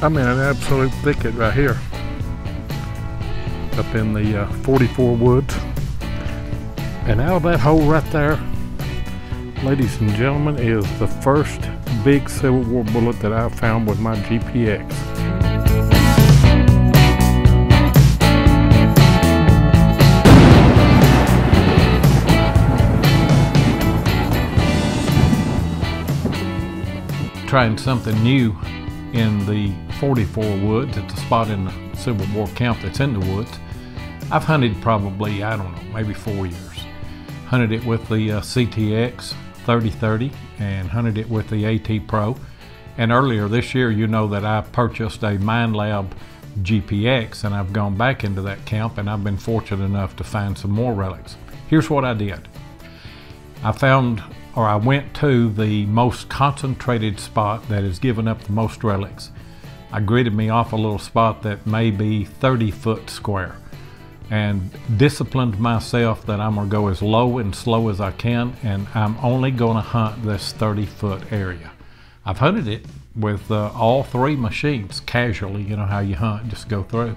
I'm in an absolute thicket right here, up in the 44 woods. And out of that hole right there, ladies and gentlemen, is the first big Civil War bullet that I found with my GPX. Trying something new in the 44 woods. It's a spot in the Civil War camp that's in the woods. I've hunted probably, I don't know, maybe 4 years. Hunted it with the CTX 3030 and hunted it with the AT Pro. And earlier this year, you know that I purchased a MindLab GPX, and I've gone back into that camp, and I've been fortunate enough to find some more relics. Here's what I did. I went to the most concentrated spot that has given up the most relics. I gridded me off a little spot that may be 30 foot square, and disciplined myself that I'm gonna go as low and slow as I can, and I'm only gonna hunt this 30 foot area. I've hunted it with all three machines casually, you know how you hunt, just go through.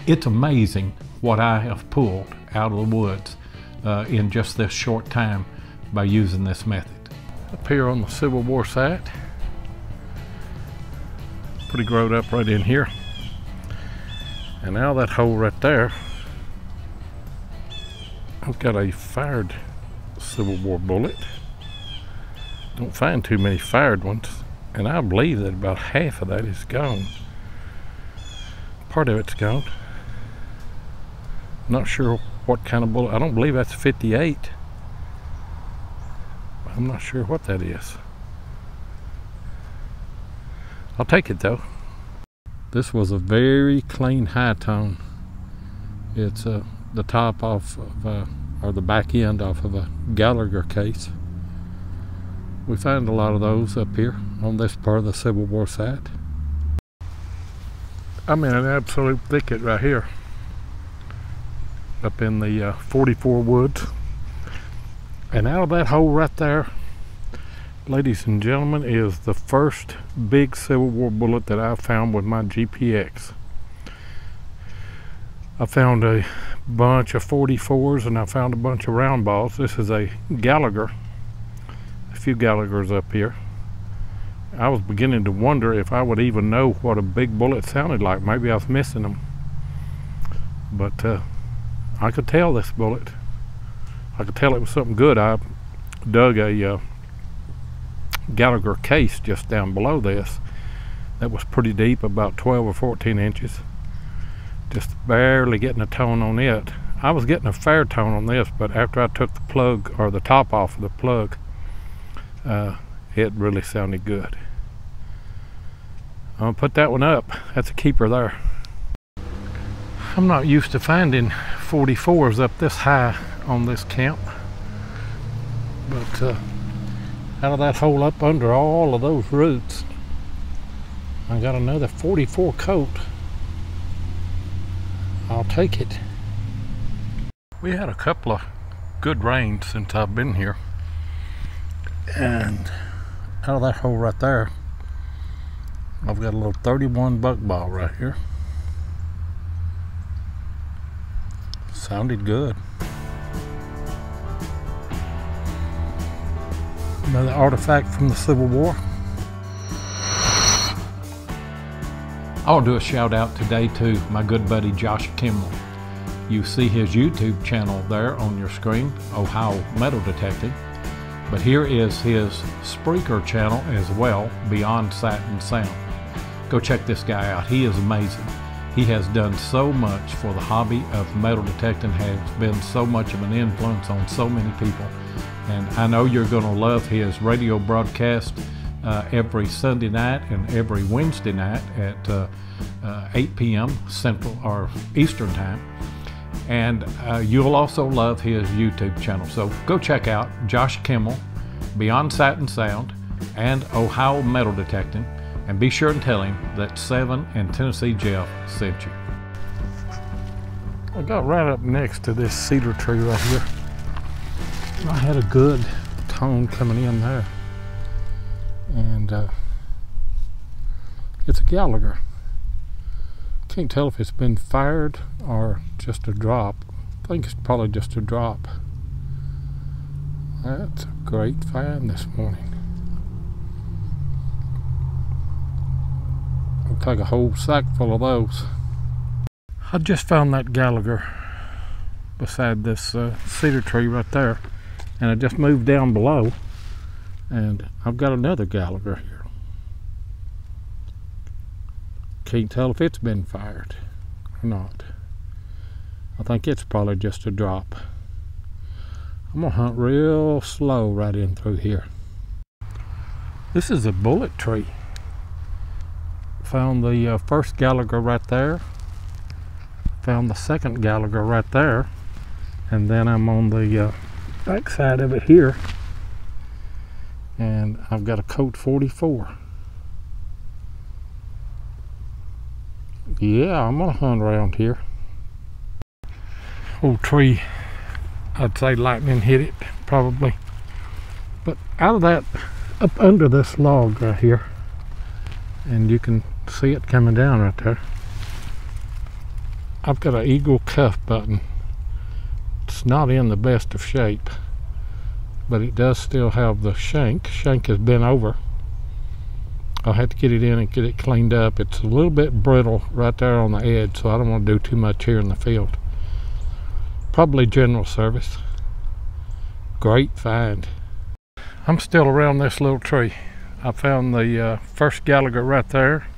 It's amazing what I have pulled out of the woods in just this short time by using this method. Up here on the Civil War site, pretty growed up right in here. And now that hole right there, I've got a fired Civil War bullet. Don't find too many fired ones, and I believe that about half of that is gone. Part of it's gone. Not sure what kind of bullet. I don't believe that's a 58. I'm not sure what that is. I'll take it though. This was a very clean high tone. It's the top off of or the back end off of a Gallagher case. We find a lot of those up here on this part of the Civil War site. I'm in an absolute thicket right here, up in the 44 woods. And out of that hole right there, ladies and gentlemen, is the first big Civil War bullet that I found with my GPX. I found a bunch of 44s and I found a bunch of round balls. This is a Gallagher, a few Gallaghers up here. I was beginning to wonder if I would even know what a big bullet sounded like. Maybe I was missing them. But I could tell this bullet. I could tell it was something good. I dug a Gallagher case just down below this that was pretty deep, about 12 or 14 inches. Just barely getting a tone on it. I was getting a fair tone on this, but after I took the plug or the top off of the plug, it really sounded good. I'm gonna put that one up. That's a keeper there. I'm not used to finding 44s up this high on this camp, but out of that hole up under all of those roots, I got another 44 coat. I'll take it. We had a couple of good rains since I've been here, and out of that hole right there, I've got a little 31 buckball right here. Sounded good. Another artifact from the Civil War. I'll do a shout out today to my good buddy Josh Kimmel. You see his YouTube channel there on your screen, Ohio Metal Detecting. But here is his Spreaker channel as well, Beyond Sight and Sound. Go check this guy out. He is amazing. He has done so much for the hobby of metal detecting, has been so much of an influence on so many people. And I know you're going to love his radio broadcast every Sunday night and every Wednesday night at 8 p.m. Central or Eastern Time. And you'll also love his YouTube channel. So go check out Josh Kimmel, Beyond Sight and Sound, and Ohio Metal Detecting. And be sure and tell him that Seven and Tennessee Jeff sent you. I got right up next to this cedar tree right here. I had a good tone coming in there. And It's a Gallagher. Can't tell if it's been fired or just a drop. I think it's probably just a drop. That's a great find this morning. I'll take a whole sack full of those. I just found that Gallagher beside this cedar tree right there, and I just moved down below and I've got another Gallagher here. Can't tell if it's been fired or not. I think it's probably just a drop. I'm gonna hunt real slow right in through here. This is a bullet tree. Found the first Gallagher right there. Found the second Gallagher right there. And then I'm on the back side of it here. And I've got a Colt 44. Yeah, I'm gonna hunt around here. Old tree, I'd say lightning hit it, probably. But out of that, up under this log right here, and you can see it coming down right there, I've got an eagle cuff button. It's not in the best of shape, but it does still have the shank. Shank has been over. I'll have to get it in and get it cleaned up. It's a little bit brittle right there on the edge, so I don't want to do too much here in the field. Probably general service. Great find. I'm still around this little tree. I found the first Gallagher right there,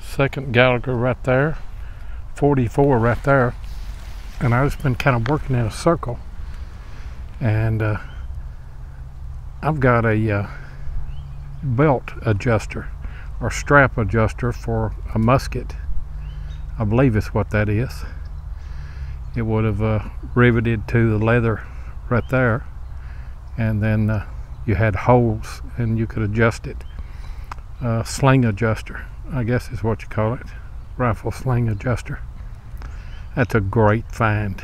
second Gallagher right there, 44 right there, and I've just been kind of working in a circle. And I've got a belt adjuster or strap adjuster for a musket. I believe it's what that is. It would have riveted to the leather right there, and then you had holes and you could adjust it. Sling adjuster, I guess is what you call it. Rifle sling adjuster. That's a great find.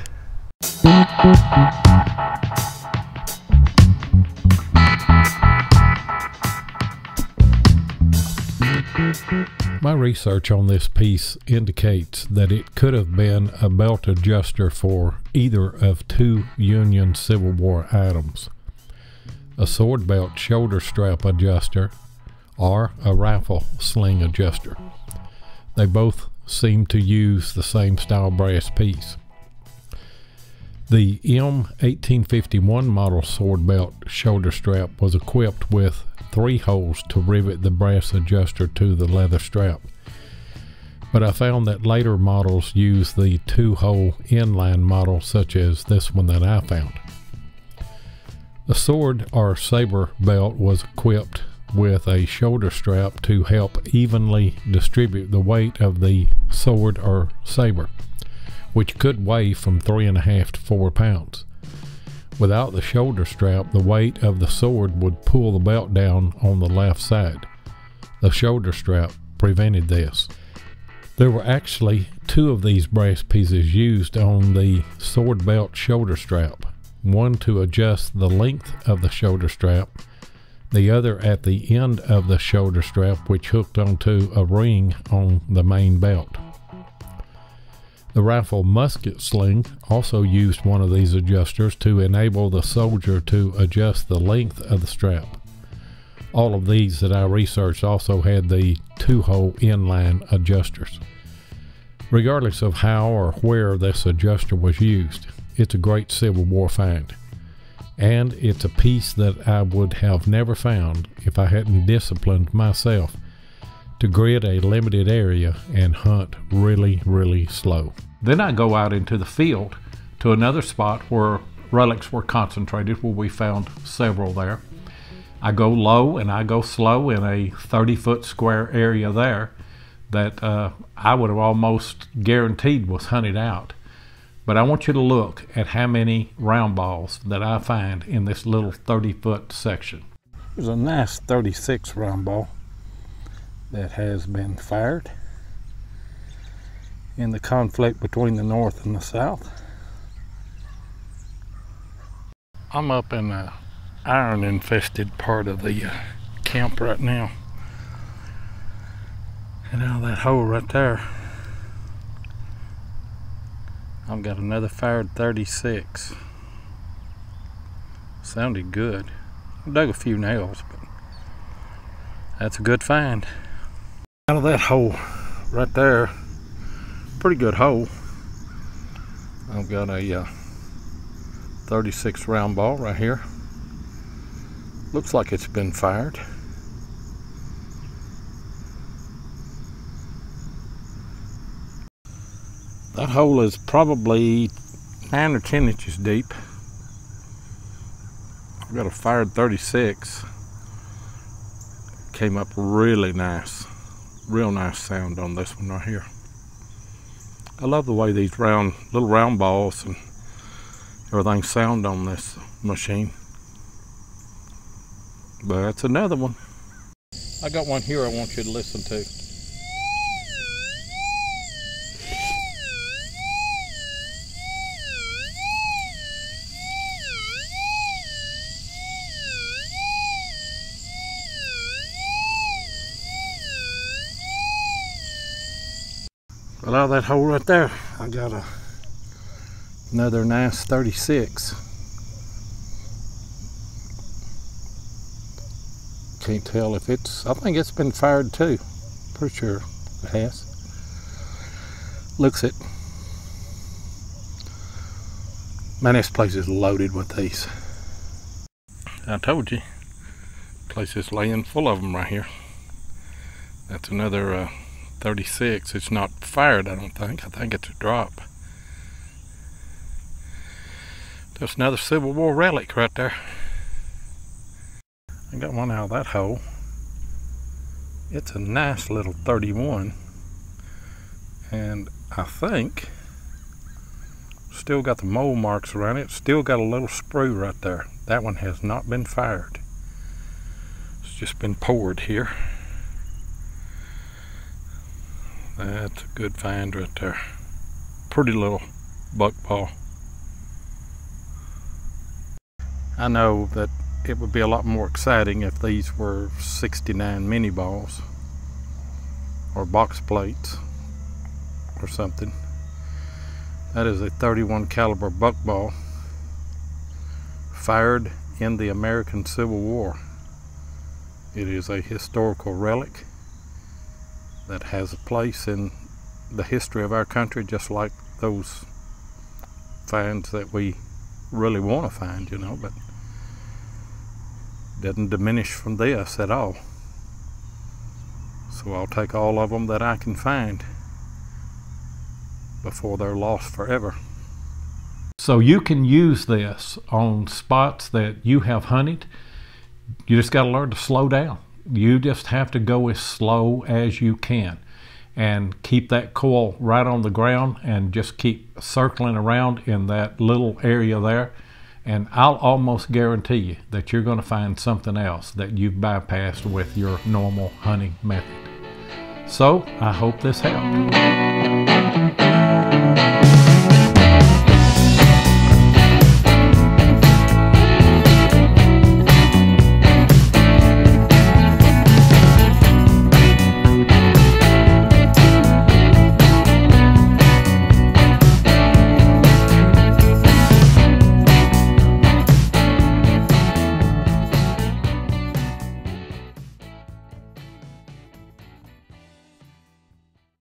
My research on this piece indicates that it could have been a belt adjuster for either of two Union Civil War items: a sword belt shoulder strap adjuster or a rifle sling adjuster. They both seem to use the same style brass piece. The M1851 model sword belt shoulder strap was equipped with 3 holes to rivet the brass adjuster to the leather strap, but I found that later models use the 2-hole inline model, such as this one that I found. The sword or saber belt was equipped with a shoulder strap to help evenly distribute the weight of the sword or saber, which could weigh from 3.5 to 4 pounds. Without the shoulder strap, the weight of the sword would pull the belt down on the left side. The shoulder strap prevented this. There were actually 2 of these brass pieces used on the sword belt shoulder strap, one to adjust the length of the shoulder strap, the other at the end of the shoulder strap, which hooked onto a ring on the main belt. The rifle musket sling also used one of these adjusters to enable the soldier to adjust the length of the strap. All of these that I researched also had the 2-hole inline adjusters. Regardless of how or where this adjuster was used, it's a great Civil War find. And it's a piece that I would have never found if I hadn't disciplined myself to grid a limited area and hunt really, really slow. Then I go out into the field to another spot where relics were concentrated, where we found several there. I go low and I go slow in a 30-foot square area there that I would have almost guaranteed was hunted out. But I want you to look at how many round balls that I find in this little 30-foot section. There's a nice 36 round ball that has been fired in the conflict between the North and the South. I'm up in the iron infested part of the camp right now, And now that hole right there, I've got another fired 36. Sounded good. I dug a few nails, but that's a good find. Out of that hole right there, pretty good hole. I've got a 36 round ball right here. Looks like it's been fired. That hole is probably 9 or 10 inches deep. I've got a fired 36. Came up really nice. Real nice sound on this one right here. I love the way these little round balls and everything sound on this machine. But that's another one. I got one here I want you to listen to. Well, out of that hole right there, I got another nice 36. Can't tell if I think it's been fired too. Pretty sure it has. Looks it. Man, this place is loaded with these. I told you, place is laying full of them right here. That's another 36. It's not fired, I don't think. I think it's a drop. That's another Civil War relic right there. I got one out of that hole. It's a nice little 31. And I think still got the mold marks around it. Still got a little sprue right there. That one has not been fired. It's just been poured here. That's a good find right there. Pretty little buck ball. I know that it would be a lot more exciting if these were 69 mini balls or box plates or something. That is a 31 caliber buck ball fired in the American Civil War. It is a historical relic that has a place in the history of our country, just like those finds that we really want to find, you know, but doesn't diminish from this at all. So I'll take all of them that I can find before they're lost forever. So you can use this on spots that you have hunted. You just got to learn to slow down. You just have to go as slow as you can and keep that coil right on the ground and just keep circling around in that little area there. And I'll almost guarantee you that you're going to find something else that you've bypassed with your normal hunting method. So I hope this helped.